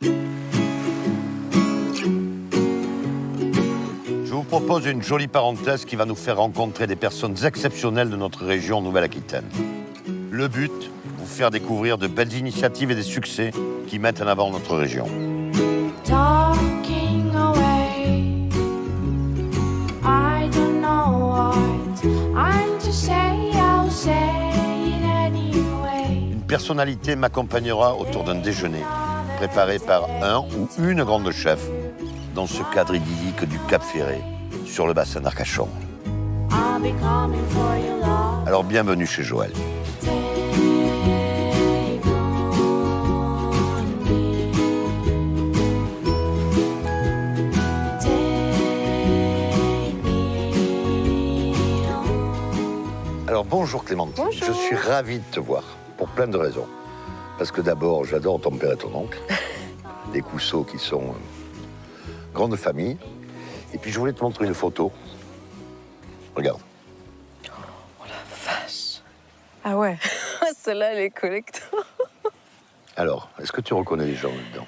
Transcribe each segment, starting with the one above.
Je vous propose une jolie parenthèse qui va nous faire rencontrer des personnes exceptionnelles de notre région Nouvelle-Aquitaine. Le but, vous faire découvrir de belles initiatives et des succès qui mettent en avant notre région. Talking away, I don't know what I'm to say, I'll say it anyway. Une personnalité m'accompagnera autour d'un déjeuner préparé par un ou une grande chef dans ce cadre idyllique du Cap Ferré sur le bassin d'Arcachon. I'll be coming for your love. Alors bienvenue chez Joël. Alors bonjour Clémentine, Bonjour. Je suis ravi de te voir, pour plein de raisons. Parce que d'abord, j'adore ton père et ton oncle, des Cousseaux qui sont grande famille. Et puis je voulais te montrer une photo. Regarde. Oh la vache. Ah ouais, celle-là, elle est collector. Alors, est-ce que tu reconnais les gens là-dedans?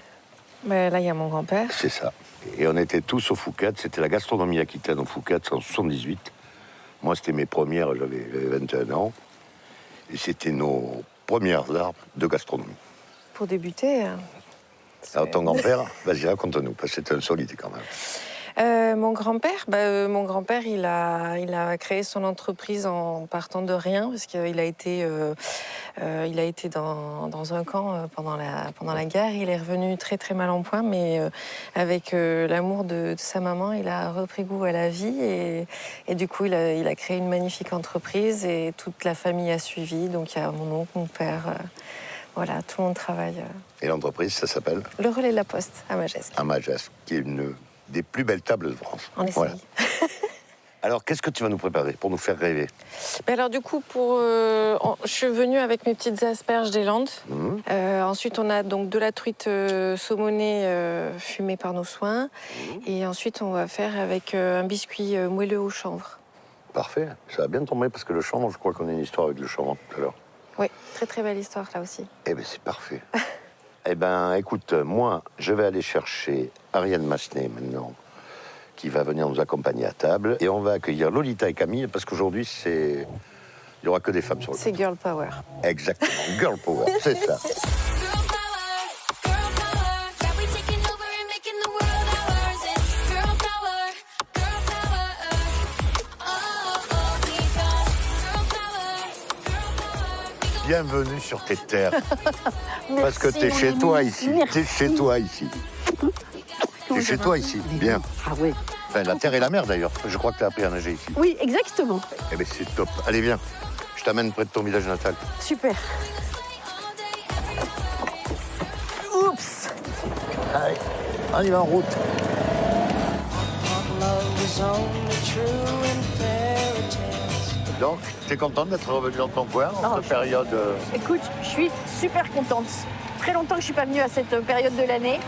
Mais là, il y a mon grand-père. C'est ça. Et on était tous au Fouquet, c'était la gastronomie aquitaine au Fouquet en 78. Moi, c'était mes premières, j'avais 21 ans. Et c'était nos premières armes de gastronomie. Pour débuter. Alors, ton grand-père, vas-y, raconte-nous, parce que c'était insolite quand même. Mon grand-père, il a créé son entreprise en partant de rien, parce qu'il a été, dans un camp pendant la guerre. Il est revenu très très mal en point, mais avec l'amour de sa maman, il a repris goût à la vie et du coup, il a créé une magnifique entreprise et toute la famille a suivi. Donc il y a mon oncle, mon père, voilà, tout le monde travaille. Et l'entreprise, ça s'appelle Le Relais de la Poste à Magesque. à Magesque, qui est une des plus belles tables de France. On essaye. Voilà. Alors, qu'est-ce que tu vas nous préparer pour nous faire rêver? Alors du coup, je suis venue avec mes petites asperges des Landes. Ensuite, on a donc de la truite saumonée fumée par nos soins. Et ensuite, on va faire avec un biscuit moelleux au chanvre. Parfait, ça va bien tomber parce que le chanvre, je crois qu'on a une histoire avec le chanvre tout à l'heure. Oui, très très belle histoire là aussi. Eh bien, c'est parfait. Eh bien, écoute, moi, je vais aller chercher Ariane Massenet maintenant, qui va venir nous accompagner à table. Et on va accueillir Lolita et Camille, parce qu'aujourd'hui, il n'y aura que des femmes sur le C'est plateau. girl power. Exactement, girl power, c'est ça. Bienvenue sur tes terres. Parce que t'es chez toi ici. T'es chez toi ici. T'es chez toi ici. Bien. Ah oui. Enfin, la terre et la mer d'ailleurs. Je crois que t'as appris à nager ici. Oui, exactement. Eh bien, c'est top. Allez, viens. Je t'amène près de ton village natal. Super. Oups. Allez, on y va en route. Donc, t'es contente d'être revenue dans ton coin en cette période Écoute, je suis super contente. Très longtemps que je suis pas venue à cette période de l'année.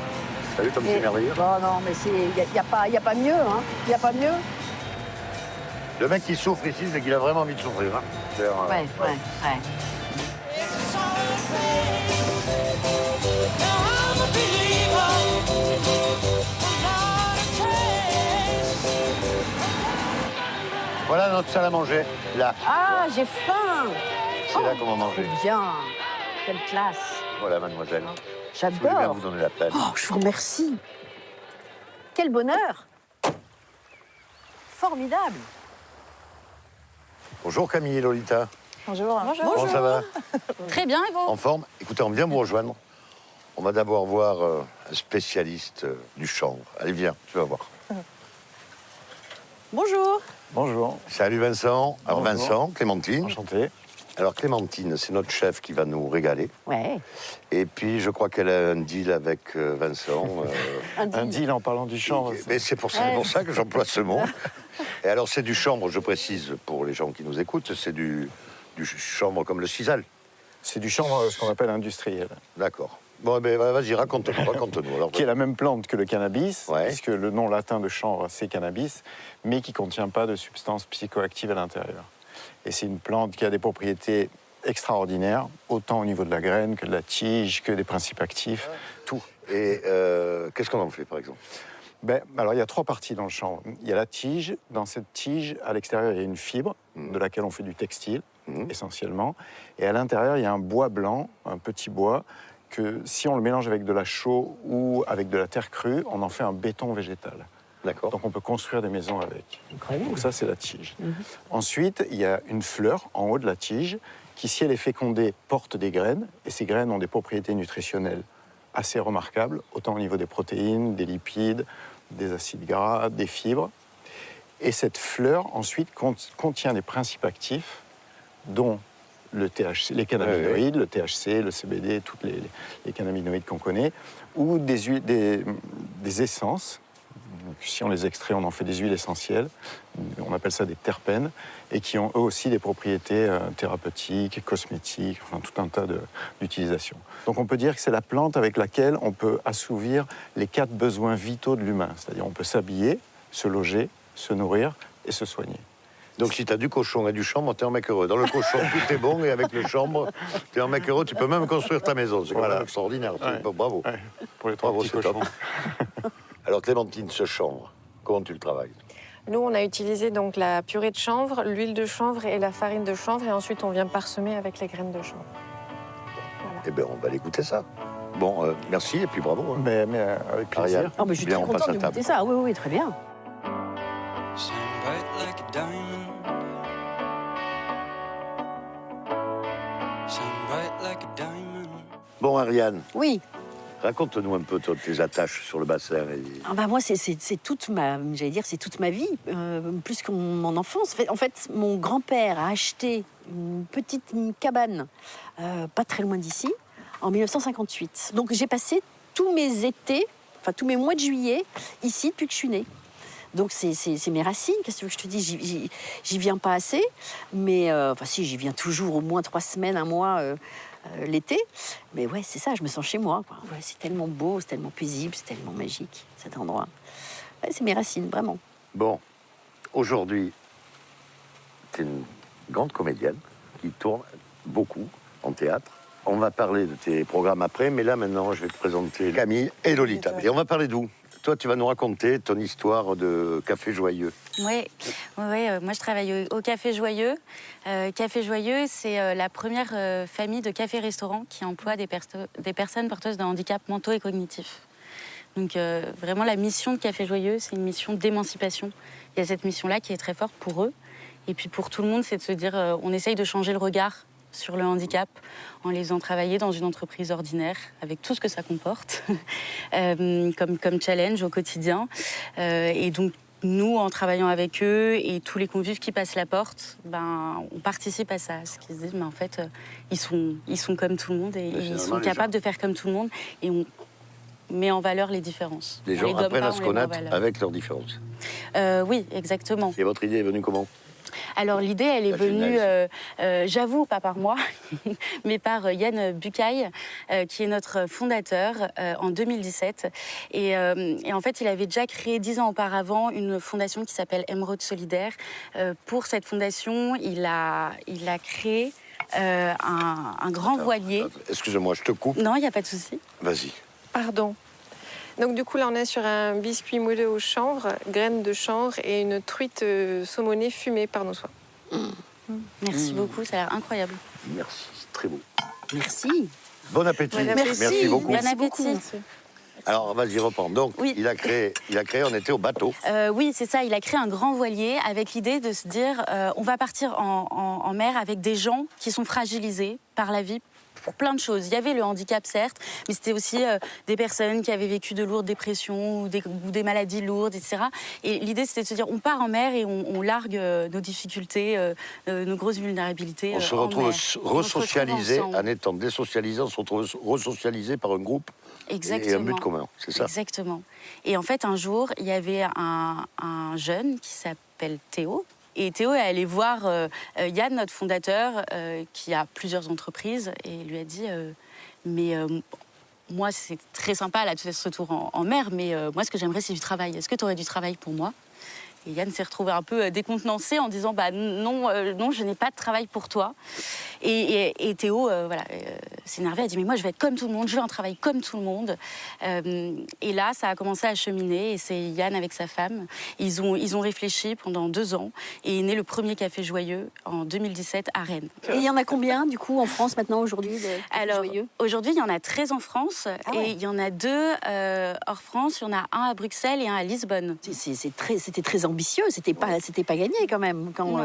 T'as vu comme c'est merveilleux? Bon, non, mais il n'y a pas mieux, hein. Il n'y a pas mieux. Le mec qui souffre ici, c'est qu'il a vraiment envie de souffrir. Hein. Ouais. Voilà notre salle à manger, là. Ah, j'ai faim. C'est là qu'on va manger. Bien. Quelle classe. Voilà, mademoiselle. Je voulais bien J'adore. vous donner la peine. Oh, je vous remercie. Quel bonheur. Formidable. Bonjour Camille et Lolita. Bonjour. Comment ça va? Très bien, et vous? En forme? Écoutez, on vient vous rejoindre. On va d'abord voir un spécialiste du chanvre. Allez, viens, tu vas voir. Bonjour. Bonjour. Salut Vincent. Alors Bonjour. Vincent, Clémentine. Enchanté. Alors Clémentine, c'est notre chef qui va nous régaler. Ouais. Et puis je crois qu'elle a un deal avec Vincent. Un deal en parlant du chanvre. Mais c'est pour ça que j'emploie ce mot. Et alors c'est du chanvre, je précise pour les gens qui nous écoutent, c'est du chanvre comme le sisal. C'est du chanvre, ce qu'on appelle industriel, D'accord. Bon, ben vas-y, raconte-nous. Alors, qui est la même plante que le cannabis, Ouais. puisque le nom latin de chanvre, c'est cannabis, mais qui ne contient pas de substances psychoactives à l'intérieur. Et c'est une plante qui a des propriétés extraordinaire, autant au niveau de la graine que de la tige, que des principes actifs, tout. Et qu'est-ce qu'on en fait, par exemple? Alors, il y a 3 parties dans le chanvre. Il y a la tige. Dans cette tige, à l'extérieur, il y a une fibre de laquelle on fait du textile, essentiellement. Et à l'intérieur, il y a un bois blanc, un petit bois, que si on le mélange avec de la chaux ou avec de la terre crue, on en fait un béton végétal. D'accord. Donc on peut construire des maisons avec. Incroyable. Donc ça, c'est la tige. Ensuite, il y a une fleur en haut de la tige qui, si elle est fécondée, porte des graines. Et ces graines ont des propriétés nutritionnelles assez remarquables, autant au niveau des protéines, des lipides, des acides gras, des fibres. Et cette fleur, ensuite, contient des principes actifs, dont le THC, les cannabinoïdes, le THC, le CBD, tous les cannabinoïdes qu'on connaît, ou des huiles, des essences. Donc, si on les extrait, on en fait des huiles essentielles. On appelle ça des terpènes, et qui ont eux aussi des propriétés thérapeutiques, cosmétiques, enfin tout un tas d'utilisations. Donc on peut dire que c'est la plante avec laquelle on peut assouvir les 4 besoins vitaux de l'humain. C'est-à-dire on peut s'habiller, se loger, se nourrir et se soigner. Donc si tu as du cochon et du chanvre, t'es un mec heureux. Dans le cochon, tout est bon, et avec le chanvre, t'es un mec heureux. Tu peux même construire ta maison. C'est quand même extraordinaire. Ouais. Bravo. Ouais, pour les 3 Bravo, petits c'est top. cochons. Alors Clémentine, ce chanvre, comment tu le travailles? Nous, on a utilisé donc la purée de chanvre, l'huile de chanvre et la farine de chanvre. Et ensuite, on vient parsemer avec les graines de chanvre. Eh bien, on va l'écouter ça. Bon, merci et puis bravo. Hein. Mais avec plaisir. Ariane. Oh, mais je suis Bien, très on passe contente à de table. goûter ça. Oui, oui, très bien. Shine bright like a diamond. Shine bright like a diamond. Bon, Ariane, Oui. raconte-nous un peu tes attaches sur le bassin. Ah bah moi, c'est toute ma, j'allais dire, c'est toute ma vie, plus que mon enfance. En fait, mon grand-père a acheté une petite cabane, pas très loin d'ici, en 1958. Donc j'ai passé tous mes étés, enfin tous mes mois de juillet, ici depuis que je suis née. Donc c'est mes racines, qu'est-ce que tu veux que je te dise, j'y viens pas assez, mais enfin si, j'y viens toujours au moins 3 semaines, un mois l'été. Mais ouais, c'est ça, je me sens chez moi, quoi. Ouais, c'est tellement beau, c'est tellement paisible, c'est tellement magique, cet endroit. Ouais, c'est mes racines, vraiment. Bon, aujourd'hui, tu es une grande comédienne qui tourne beaucoup en théâtre. On va parler de tes programmes après, mais là maintenant, je vais te présenter Camille et Lolita. Et on va parler d'où? Toi, tu vas nous raconter ton histoire de Café Joyeux. Oui, moi je travaille au Café Joyeux. Café Joyeux, c'est la première famille de cafés-restaurants qui emploie des personnes porteuses de handicaps mentaux et cognitifs. Donc vraiment, la mission de Café Joyeux, c'est une mission d'émancipation. Il y a cette mission-là qui est très forte pour eux. Et puis pour tout le monde, c'est de se dire, on essaye de changer le regard sur le handicap en les faisant travailler dans une entreprise ordinaire avec tout ce que ça comporte comme challenge au quotidien. Et donc, nous, en travaillant avec eux et tous les convives qui passent la porte, on participe à ça. Ce qu'ils se disent, mais en fait, ils sont comme tout le monde et ils sont capables de faire comme tout le monde. Et on met en valeur les différences. Les gens apprennent à se connaître avec leurs différences. Oui, exactement. Et votre idée est venue comment? Alors l'idée, elle est venue, j'avoue, pas par moi, mais par Yann Bucaille, qui est notre fondateur en 2017. Et en fait, il avait déjà créé 10 ans auparavant une fondation qui s'appelle Émeraude Solidaire. Pour cette fondation, il a créé un grand voilier. Excuse-moi, je te coupe. Non, il n'y a pas de souci. Vas-y. Pardon. Donc du coup, là, on est sur un biscuit moelleux au chanvre, graines de chanvre et une truite saumonée fumée par nos soins. Merci beaucoup, ça a l'air incroyable. Merci, c'est très beau. Merci. Bon appétit. Merci beaucoup. Bon appétit. Alors, vas-y, reprends. Donc, Oui. il a créé, on était au bateau. Oui, c'est ça. Il a créé un grand voilier avec l'idée de se dire on va partir en mer avec des gens qui sont fragilisés par la vie pour plein de choses. Il y avait le handicap, certes, mais c'était aussi des personnes qui avaient vécu de lourdes dépressions ou des maladies lourdes, etc. Et l'idée, c'était de se dire on part en mer et on largue nos difficultés, nos grosses vulnérabilités. On se en retrouve mer. resocialisé, ensemble. en étant désocialisé, on se retrouve resocialisé par un groupe. Exactement. Et un but commun, c'est ça? Exactement. Et en fait, un jour, il y avait un jeune qui s'appelle Théo. Et Théo est allé voir Yann, notre fondateur, qui a plusieurs entreprises, et lui a dit moi, c'est très sympa, là, tu fais ce retour en mer, mais moi, ce que j'aimerais, c'est du travail. Est-ce que tu aurais du travail pour moi? Et Yann s'est retrouvé un peu décontenancé en disant non, je n'ai pas de travail pour toi. Et Théo s'énervait, elle dit mais moi je vais être comme tout le monde, je veux un travail comme tout le monde. Et là ça a commencé à cheminer et c'est Yann avec sa femme. Ils ont réfléchi pendant 2 ans et est né le premier Café Joyeux en 2017 à Rennes. Et il y en a combien du coup en France maintenant aujourd'hui Alors aujourd'hui il y en a 13 en France et il y en a 2 hors France. Il y en a un à Bruxelles et un à Lisbonne. C'était très ambitieux, c'était pas gagné quand même. Quand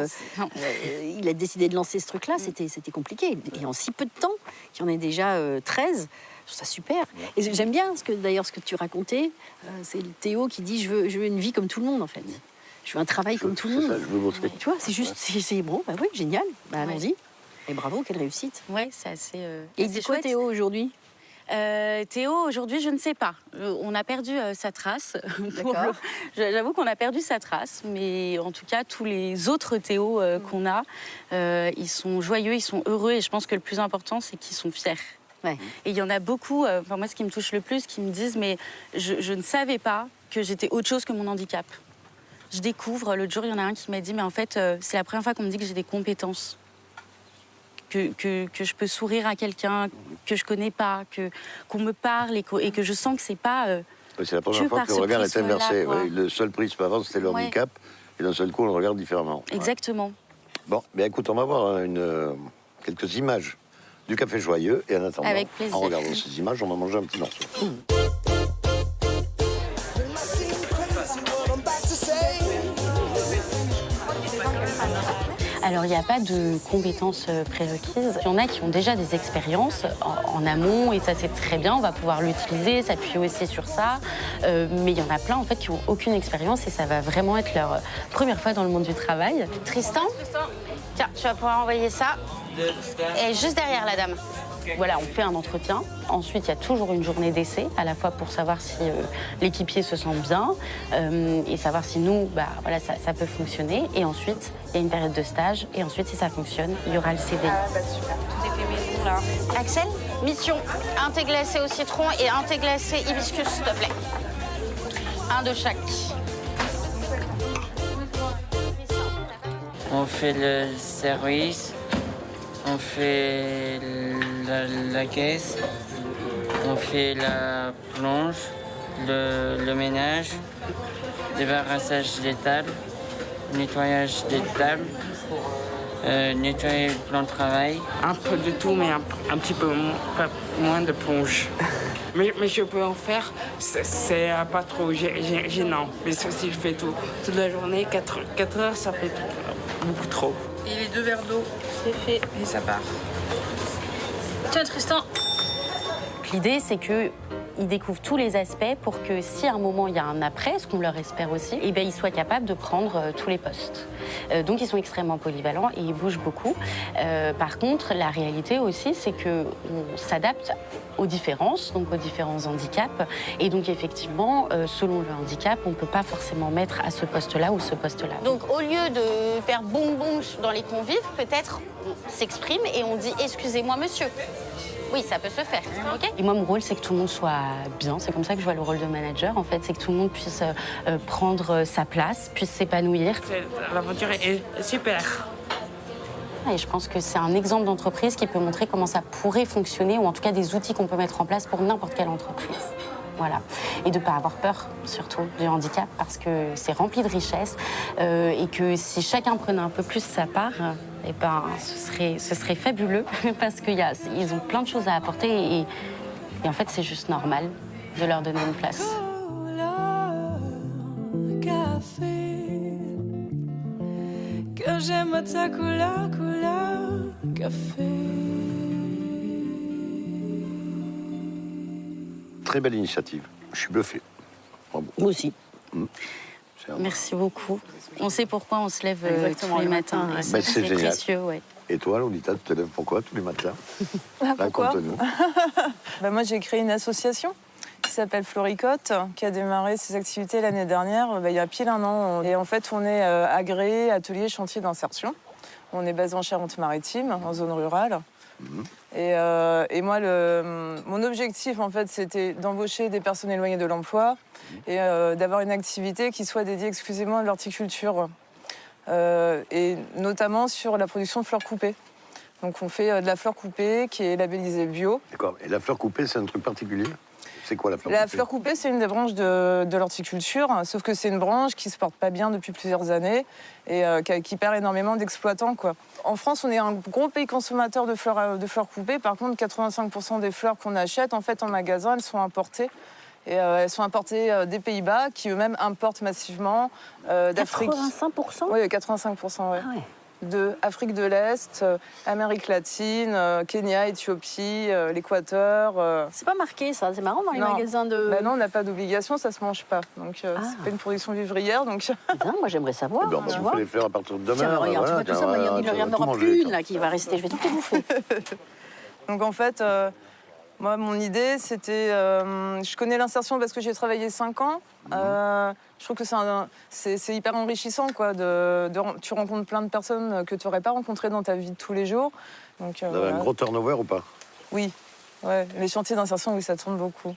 il a décidé de lancer ce truc-là, c'était compliqué. Et en si peu de temps, qu'il y en ait déjà 13, je trouve ça super. Et j'aime bien ce que tu racontais. C'est Théo qui dit je veux une vie comme tout le monde en fait. Je veux un travail comme tout le monde. Ça, je veux bosser. Tu vois, c'est juste, c'est bon, bah oui, génial. Bah, allons-y. Et bravo, quelle réussite. Ouais, c'est assez. Et il dit quoi Théo aujourd'hui? Théo, aujourd'hui, je ne sais pas. On a perdu sa trace. J'avoue qu'on a perdu sa trace, mais en tout cas, tous les autres Théo qu'on a, ils sont joyeux, ils sont heureux, et je pense que le plus important, c'est qu'ils sont fiers. Ouais. Et il y en a beaucoup, moi, ce qui me touche le plus, qui me disent, mais je ne savais pas que j'étais autre chose que mon handicap. Je découvre, l'autre jour, il y en a un qui m'a dit, mais en fait, c'est la première fois qu'on me dit que j'ai des compétences. Que je peux sourire à quelqu'un que je connais pas, qu'on me parle et que je sens que c'est pas. C'est la première fois que le regard est inversé. Ouais, le seul prisme avant, c'était le handicap, et d'un seul coup, on le regarde différemment. Exactement. Ouais. Bon, mais écoute, on va voir quelques images du Café Joyeux, et en attendant, avec plaisir. En regardant ces images, on va manger un petit morceau. Alors, il n'y a pas de compétences prérequises. Il y en a qui ont déjà des expériences en amont, et ça, c'est très bien. On va pouvoir l'utiliser, s'appuyer aussi sur ça. Mais il y en a plein, en fait, qui n'ont aucune expérience, et ça va vraiment être leur première fois dans le monde du travail. Tristan, tiens, tu vas pouvoir envoyer ça. Et juste derrière la dame. Voilà, on fait un entretien. Ensuite, il y a toujours une journée d'essai, à la fois pour savoir si l'équipier se sent bien et savoir si nous, ça peut fonctionner. Et ensuite, il y a une période de stage. Et ensuite, si ça fonctionne, il y aura le CDI. Ah, bah super. Tout est fait maison, là. Axel, mission, un thé glacé au citron et un thé glacé hibiscus, s'il te plaît. Un de chaque. On fait le service, on fait la caisse, on fait la plonge, le ménage, débarrassage des tables, nettoyage des tables, nettoyer le plan de travail. Un peu de tout, mais un petit peu moins de plonge. Mais je peux en faire, c'est pas trop gênant. Mais si je fais toute la journée, 4 heures, ça fait beaucoup trop. Et les 2 verres d'eau, c'est fait, et ça part. Tiens, Tristan. L'idée, c'est qu'ils découvrent tous les aspects pour que si à un moment il y a un après, ce qu'on leur espère aussi, eh bien, ils soient capables de prendre tous les postes. Donc ils sont extrêmement polyvalents et ils bougent beaucoup. Par contre, la réalité aussi, c'est qu'on s'adapte aux différences, donc aux différents handicaps. Et donc effectivement, selon le handicap, on ne peut pas forcément mettre à ce poste-là ou ce poste-là. Donc au lieu de faire boum boum dans les convives, peut-être on s'exprime et on dit « Excusez-moi monsieur ». Oui, ça peut se faire, ok. Et moi, mon rôle, c'est que tout le monde soit bien. C'est comme ça que je vois le rôle de manager, en fait. C'est que tout le monde puisse prendre sa place, puisse s'épanouir. L'aventure est super. Et je pense que c'est un exemple d'entreprise qui peut montrer comment ça pourrait fonctionner, ou en tout cas des outils qu'on peut mettre en place pour n'importe quelle entreprise. Voilà. Et de ne pas avoir peur, surtout, du handicap, parce que c'est rempli de richesses. Et que si chacun prenait un peu plus sa part, eh ben, ce serait fabuleux, parce qu'ils ont plein de choses à apporter. Et en fait, c'est juste normal de leur donner une place. Que j'aime ta couleur café. Très belle initiative. Je suis bluffé. Bravo. Moi aussi. Merci beaucoup. On sait pourquoi on se lève tous les matins. C'est génial. Précieux, ouais. Et toi, Lolita, tu te lèves pourquoi tous les matins? Pourquoi? Raconte-nous. Moi, j'ai créé une association qui s'appelle Floricote, qui a démarré ses activités l'année dernière, il y a pile 1 an. Et en fait, on est agréé atelier chantier d'insertion. On est basé en Charente-Maritime, en zone rurale. Et moi, mon objectif, en fait, c'était d'embaucher des personnes éloignées de l'emploi et d'avoir une activité qui soit dédiée exclusivement à l'horticulture. Et notamment sur la production de fleurs coupées. Donc on fait de la fleur coupée qui est labellisée bio. D'accord. Et la fleur coupée, c'est un truc particulier? C'est quoi la fleur La coupée? fleur coupée, c'est une des branches de l'horticulture, sauf que c'est une branche qui se porte pas bien depuis plusieurs années et qui perd énormément d'exploitants, quoi. En France, on est un gros pays consommateur de fleurs coupées. Par contre, 85% des fleurs qu'on achète, en fait, en magasin, elles sont importées. Et elles sont importées des Pays-Bas, qui eux-mêmes importent massivement d'Afrique. 85%? Oui, 85%, ouais. Ah ouais. De Afrique de l'Est, Amérique latine, Kenya, Éthiopie, l'Équateur. C'est pas marqué ça, c'est marrant dans les magasins de... Bah non, on n'a pas d'obligation, ça se mange pas. Donc c'est pas une production vivrière. Donc... Putain, moi j'aimerais savoir. Eh ben, on va les faire à partir de demain. Tiens, regarde, voilà, tu vois tout ça, il n'y en aura plus une là qui va rester, je vais tout bouffer. Donc en fait, moi mon idée c'était... je connais l'insertion parce que j'ai travaillé 5 ans. Je trouve que c'est hyper enrichissant, quoi. Tu rencontres plein de personnes que tu n'aurais pas rencontrées dans ta vie de tous les jours. Donc, vous avez un gros turnover ou pas? Oui, ouais. Les chantiers d'insertion, oui, ça tourne beaucoup.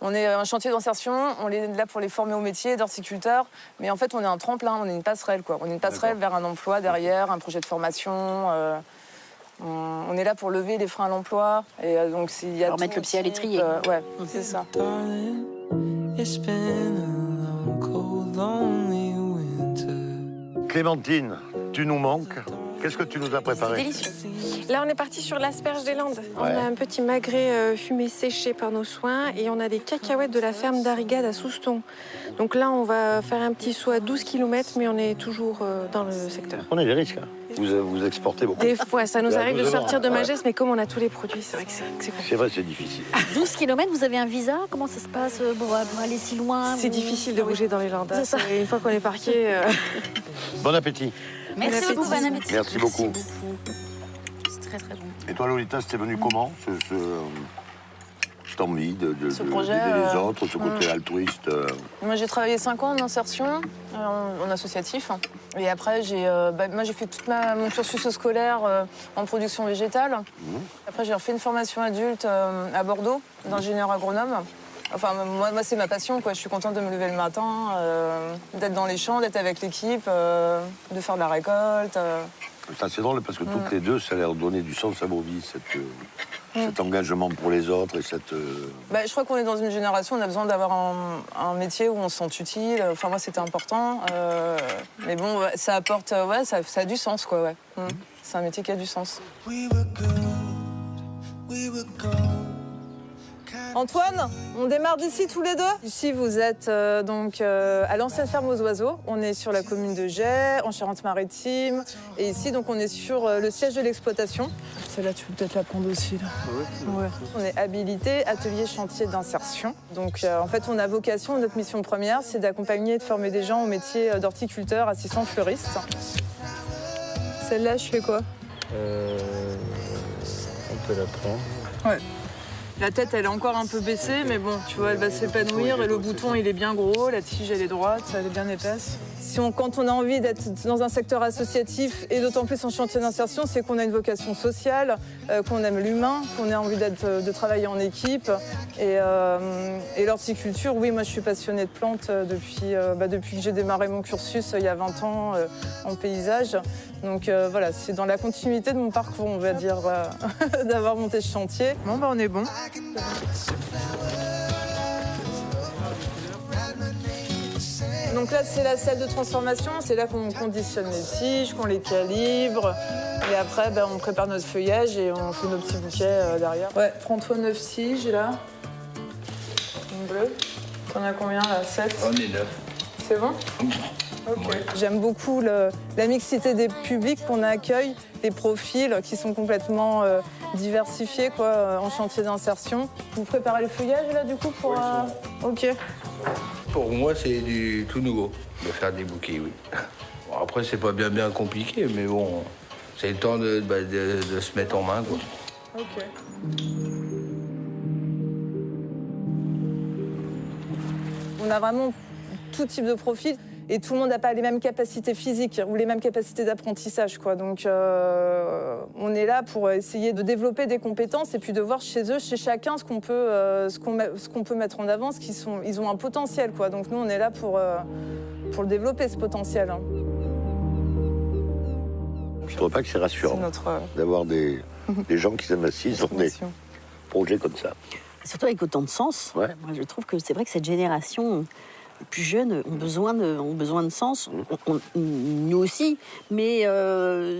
On est un chantier d'insertion, on est là pour les former au métier d'horticulteur, mais en fait on est un tremplin, on est une passerelle, quoi. On est une passerelle vers un emploi derrière, un projet de formation. On est là pour lever les freins à l'emploi. Et donc il y a mettre le pied à l'étrier. Ouais, c'est ça. Clémentine, tu nous manques. Qu'est-ce que tu nous as préparé? C'est délicieux. Là, on est parti sur l'asperge des Landes. On Ouais. a un petit magret fumé séché par nos soins et on a des cacahuètes de la ferme d'Arrigade à Souston. Donc là, on va faire un petit saut à 12 km, mais on est toujours dans le secteur. On a des risques. Hein. Vous exportez beaucoup. Des fois, ça nous Là, arrive de nous sortir de avons- Magès, mais comme on a tous les produits, c'est vrai que c'est compliqué. C'est vrai, c'est difficile. 12 km, vous avez un visa? Comment ça se passe pour aller si loin? C'est difficile de bouger dans les Landes. C'est ça. Une fois qu'on est parqué... Bon appétit. Merci beaucoup, bon appétit. Merci beaucoup. C'est très très bon. Et toi, Lolita, c'était venu comment, cette envie Ce projet, d'aider les autres, ce côté altruiste Moi, j'ai travaillé 5 ans en insertion, en associatif. Et après, j'ai fait tout mon cursus scolaire en production végétale. Après, j'ai refait une formation adulte à Bordeaux, d'ingénieur agronome. Enfin, moi c'est ma passion, quoi. Je suis contente de me lever le matin, d'être dans les champs, d'être avec l'équipe, de faire de la récolte. Ça, c'est drôle parce que toutes les deux, ça a l'air de donner du sens à vos vies, cet engagement pour les autres et cette... Je crois qu'on est dans une génération, on a besoin d'avoir un métier où on se sent utile. Enfin, moi, c'était important. Mais bon, ça apporte... ça a du sens, quoi, ouais. C'est un métier qui a du sens. Antoine, on démarre d'ici tous les deux. Ici, vous êtes à l'ancienne ferme aux oiseaux. On est sur la commune de Jais, en Charente-Maritime. Et ici, donc, on est sur le siège de l'exploitation. Celle-là, tu peux peut-être la prendre aussi, là. Ouais. On est habilité, atelier chantier d'insertion. Donc, en fait, on a vocation, notre mission première, c'est d'accompagner et de former des gens au métier d'horticulteur, assistant fleuriste. Celle-là, je fais quoi? On peut la prendre. Ouais. La tête, elle est encore un peu baissée, mais bon, tu vois, elle va s'épanouir et le bouton, il est bien gros, la tige, elle est droite, elle est bien épaisse. Quand on a envie d'être dans un secteur associatif, et d'autant plus en chantier d'insertion, c'est qu'on a une vocation sociale, qu'on aime l'humain, qu'on a envie de travailler en équipe. Et l'horticulture, oui, moi je suis passionnée de plantes depuis que j'ai démarré mon cursus il y a 20 ans en paysage. Donc voilà, c'est dans la continuité de mon parcours, on va dire, d'avoir monté ce chantier. Bon, on est bon. Donc là, c'est la salle de transformation. C'est là qu'on conditionne les tiges, qu'on les calibre. Et après, on prépare notre feuillage et on fait nos petits bouquets derrière. Ouais, prends-toi 9 tiges, là. Une bleue. T'en as combien, là? 7? On est 9. C'est bon? Okay. Ouais. J'aime beaucoup la mixité des publics qu'on accueille, les profils qui sont complètement diversifiés, quoi, en chantier d'insertion. Vous préparez le feuillage, là, du coup, pour... Ok. Pour moi, c'est du tout nouveau de faire des bouquets, oui. Bon, après, c'est pas bien compliqué, mais bon, c'est le temps de se mettre en main, quoi. Ok. On a vraiment tout type de profil. Et tout le monde n'a pas les mêmes capacités physiques ou les mêmes capacités d'apprentissage, quoi. Donc, on est là pour essayer de développer des compétences et puis de voir chez eux, chez chacun, ce qu'on peut mettre en avant, ils ont un potentiel, quoi. Donc, nous, on est là pour le développer, ce potentiel. Je trouve pas que c'est rassurant c'est notre d'avoir des gens qui s'investissent dans des mission. projets comme ça. Surtout avec autant de sens. Ouais. Moi, je trouve que c'est vrai que cette génération plus jeune ont besoin de sens. Nous aussi. Mais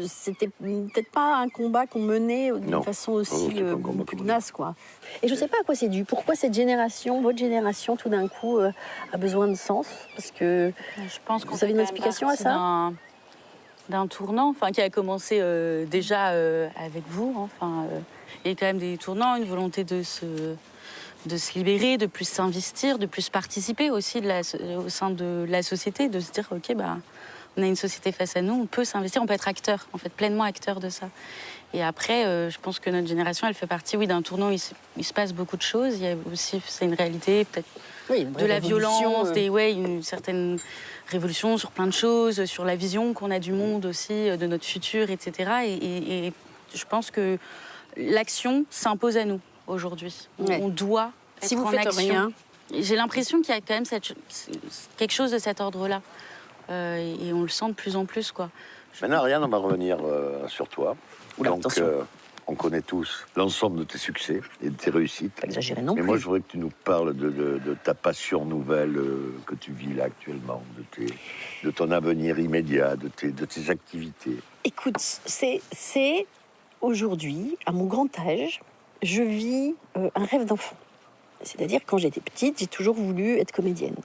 c'était peut-être pas un combat qu'on menait d'une façon aussi pugnace, quoi. Et je sais pas à quoi c'est dû. Pourquoi cette génération, votre génération, tout d'un coup, a besoin de sens? Parce que Je pense qu'on vous avez fait une quand même explication à partie ça? d'un tournant, enfin qui a commencé déjà avec vous. Enfin, il y a quand même des tournants, une volonté de se libérer, de plus s'investir, de plus participer aussi au sein de la société, de se dire ok, bah, on a une société face à nous, on peut s'investir, on peut être acteur, en fait, pleinement acteur de ça. Et après, je pense que notre génération, elle fait partie, oui, d'un tournant. Il se passe beaucoup de choses. Il y a aussi, c'est une réalité, peut-être de la violence, une certaine révolution sur plein de choses, sur la vision qu'on a du monde aussi, de notre futur, etc. Et je pense que l'action s'impose à nous aujourd'hui. On doit être si vous en faites action. rien. J'ai l'impression qu'il y a quand même quelque chose de cet ordre-là. Et on le sent de plus en plus, quoi. Maintenant, Ariane, on va revenir sur toi. Oula, Donc, attention. on connaît tous l'ensemble de tes succès et de tes réussites. Pas exagéré non Mais plus. moi, je voudrais que tu nous parles de ta passion nouvelle que tu vis là actuellement, de ton avenir immédiat, de tes activités. Écoute, c'est aujourd'hui, à mon grand âge, je vis un rêve d'enfant. C'est-à-dire que quand j'étais petite, j'ai toujours voulu être comédienne.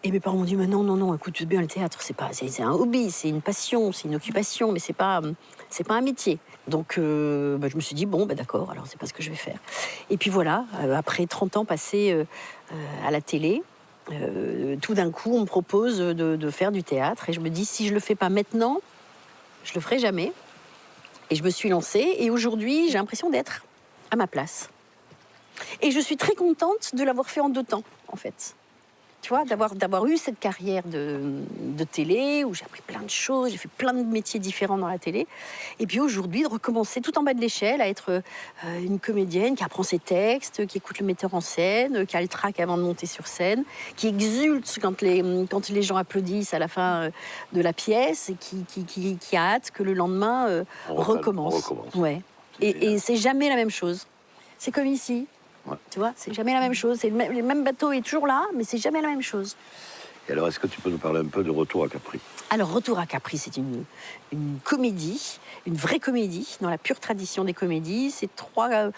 Et mes parents m'ont dit, mais non, écoute, bien le théâtre, c'est un hobby, c'est une passion, c'est une occupation, mais c'est pas un métier. Donc, je me suis dit, bon, d'accord, alors c'est pas ce que je vais faire. Et puis voilà, après 30 ans passés à la télé, tout d'un coup, on me propose de faire du théâtre. Et je me dis, si je le fais pas maintenant, je le ferai jamais. Et je me suis lancée. Et aujourd'hui, j'ai l'impression d'être à ma place. Et je suis très contente de l'avoir fait en 2 temps, en fait. Tu vois, d'avoir eu cette carrière de télé, où j'ai appris plein de choses, j'ai fait plein de métiers différents dans la télé. Et puis aujourd'hui, de recommencer tout en bas de l'échelle à être une comédienne qui apprend ses textes, qui écoute le metteur en scène, qui a le trac avant de monter sur scène, qui exulte quand les gens applaudissent à la fin de la pièce, et qui a hâte que le lendemain recommence. Ouais. Et c'est jamais la même chose. C'est comme ici. Ouais. Tu vois, c'est jamais la même chose. Le même bateau est toujours là, mais c'est jamais la même chose. Et alors, est-ce que tu peux nous parler un peu de Retour à Capri? Alors, Retour à Capri, c'est une comédie, une vraie comédie, dans la pure tradition des comédies. C'est trois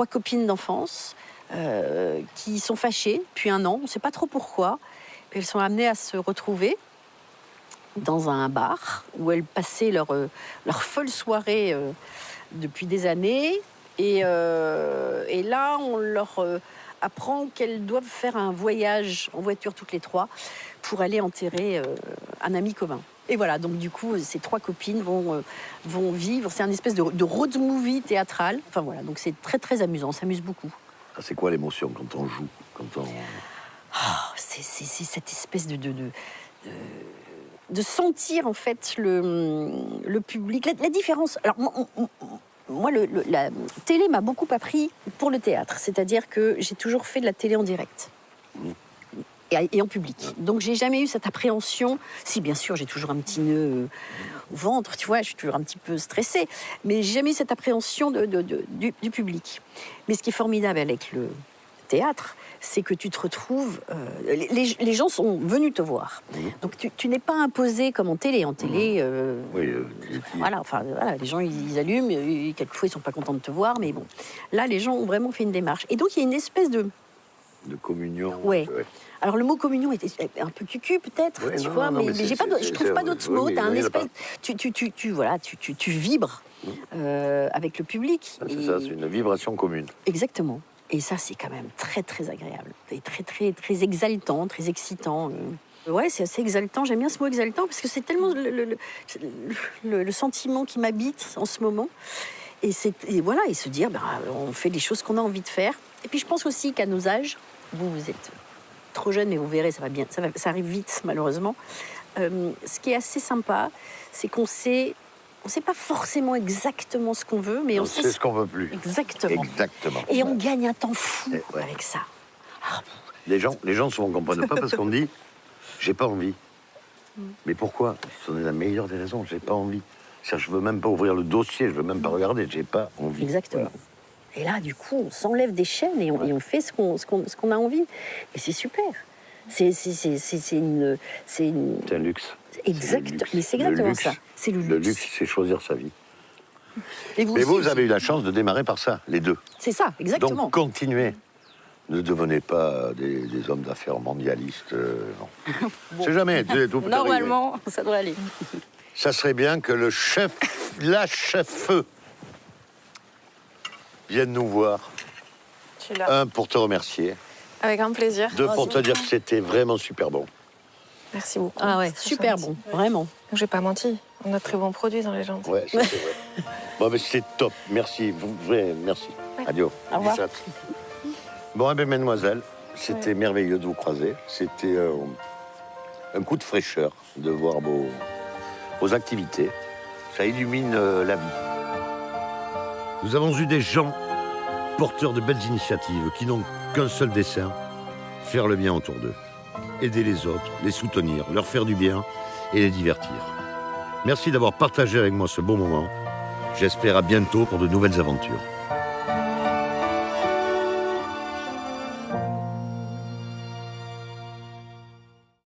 copines d'enfance qui sont fâchées depuis 1 an. On ne sait pas trop pourquoi. Puis elles sont amenées à se retrouver dans un bar où elles passaient leur folle soirée depuis des années. Et là, on leur apprend qu'elles doivent faire un voyage en voiture toutes les 3 pour aller enterrer un ami commun. Et voilà, donc du coup, ces 3 copines vont vivre. C'est un espèce de road movie théâtral. Enfin voilà, donc c'est très très amusant, on s'amuse beaucoup. C'est quoi l'émotion quand on joue C'est cette espèce de sentir en fait le public. La différence. Alors moi, la télé m'a beaucoup appris pour le théâtre. C'est-à-dire que j'ai toujours fait de la télé en direct. Et en public. Donc, j'ai jamais eu cette appréhension. Si, bien sûr, j'ai toujours un petit nœud au ventre, tu vois, je suis toujours un petit peu stressée. Mais j'ai jamais eu cette appréhension du public. Mais ce qui est formidable avec le théâtre, c'est que tu te retrouves... les gens sont venus te voir. Donc, tu n'es pas imposé comme en télé. En télé, voilà, les gens, ils allument. Et quelquefois, ils ne sont pas contents de te voir. Mais bon, là, les gens ont vraiment fait une démarche. Et donc, il y a une espèce de communion. Ouais. Alors, le mot communion est un peu cucu, peut-être, tu vois, mais je trouve pas d'autres mots. T'as un espèce... Tu vibres avec le public. C'est ça, c'est une vibration commune. Exactement. Et ça, c'est quand même très, très agréable. Et très, très, très exaltant, très excitant. Ouais, c'est assez exaltant. J'aime bien ce mot exaltant parce que c'est tellement le sentiment qui m'habite en ce moment. Et voilà, et se dire, on fait les choses qu'on a envie de faire. Et puis, je pense aussi qu'à nos âges, vous êtes trop jeune, mais vous verrez, ça arrive vite, malheureusement. Ce qui est assez sympa, c'est qu'on sait... On ne sait pas forcément exactement ce qu'on veut, mais on sait ce qu'on veut plus. Exactement. Et on gagne un temps fou avec ça. Les gens souvent ne comprennent pas parce qu'on dit « j'ai pas envie ». Mais pourquoi? C'est la meilleure des raisons, j'ai pas envie. Je veux même pas ouvrir le dossier, je veux même pas regarder, j'ai pas envie. Exactement. Et là, du coup, on s'enlève des chaînes et on fait ce qu'on a envie. Et c'est super. C'est un luxe. Exact. Mais c'est exactement ça. C'est le luxe. Le luxe, c'est choisir sa vie. Et vous, Mais vous avez eu la chance de démarrer par ça, les deux. C'est ça, exactement. Donc continuez. Ne devenez pas des hommes d'affaires mondialistes. Non. Bon. C'est jamais. Tout peut Normalement, arriver. ça doit aller. Ça serait bien que la chef-feu vienne nous voir. Je suis là. 1, pour te remercier. Avec grand plaisir. 2, pour te dire que c'était vraiment super bon. Merci beaucoup. Ah ouais, C'est super gentil. bon, vraiment. J'ai pas menti. On a de très bons produits dans les jantes. Ouais, ça, c'est vrai. Bon, mais c'est top. Merci. Merci. Ouais. Adieu. Au revoir. Bon, eh bien, mesdemoiselles, c'était merveilleux de vous croiser. C'était un coup de fraîcheur de voir vos activités. Ça illumine la vie. Nous avons eu des gens porteurs de belles initiatives qui n'ont qu'un seul dessein, faire le bien autour d'eux. Aider les autres, les soutenir, leur faire du bien et les divertir. Merci d'avoir partagé avec moi ce beau moment. J'espère à bientôt pour de nouvelles aventures.